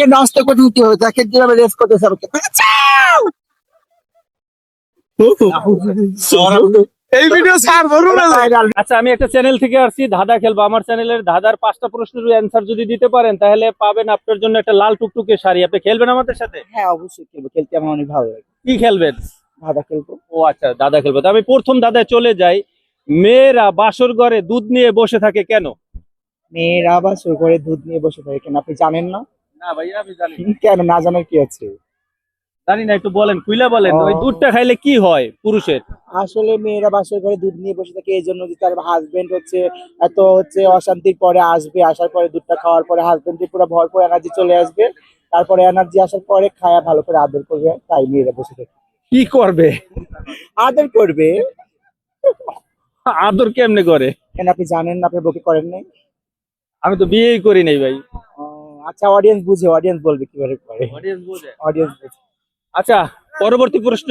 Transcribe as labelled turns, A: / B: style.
A: তাকে নষ্ট করে দিতে হবে, তাকে যেভাবে রেস করতেছে আমাকে বাঁচাও!
B: এই ভিডিও স্যার বলুন না
A: ভাইরাল।
C: আচ্ছা, আমি একটা চ্যানেল থেকে আসছি, ধাঁধা খেলবো। আমার চ্যানেলের ধাঁধার 5টা প্রশ্নের অ্যান্সার যদি দিতে পারেন তাহলে পাবেন আপনার জন্য একটা লাল টুকটুকে শাড়ি। আপনি খেলবেন আমাদের সাথে?
A: হ্যাঁ অবশ্যই খেলবো, খেলতে আমার অনেক ভালো লাগে।
C: কি খেলবেন?
A: ধাঁধা খেলবো।
C: ও আচ্ছা, দাদা খেলবো। তো আমি প্রথম দাদায় চলে যাই। মেয়েরা বাসর ঘরে দুধ নিয়ে বসে থাকে কেন?
A: মেয়েরা বাসর ঘরে দুধ নিয়ে বসে থাকে কেন, আপনি জানেন না?
C: না ভাইয়া, আমি জানি না।
A: কেন না জানার কি আছে?
C: জানি না, একটু বলেন, খুইলা বলেন। ওই দুধটা খাইলে কি হয় পুরুষের?
A: আসলে মেয়েরা বাসর ঘরে দুধ নিয়ে বসে থাকে এই জন্য যে তার হাজবেন্ড হচ্ছে এত হচ্ছে অশান্তির পরে আসবে, আসার পরে দুধটা খাওয়ার পরে হাজবেন্ডের পুরো ভরপুর এনার্জি চলে আসবে, তারপরে এনার্জি আসার পরে খায়া ভালো করে আদর করবে, তাই মেয়েরা বসে থাকে।
C: কি করবে?
A: আদর করবে।
C: আদর কেমনে করে?
A: কেন আপনি জানেন না, আপনি বকে করেন নাই?
C: আমি তো বিয়েই করি নাই ভাই।
A: ও, আচ্ছা অডিয়েন্স বুঝে, অডিয়েন্স বলবে কিভাবে করে।
C: অডিয়েন্স বোঝে।
A: অডিয়েন্স বুঝে।
C: আচ্ছা, পরবর্তী প্রশ্ন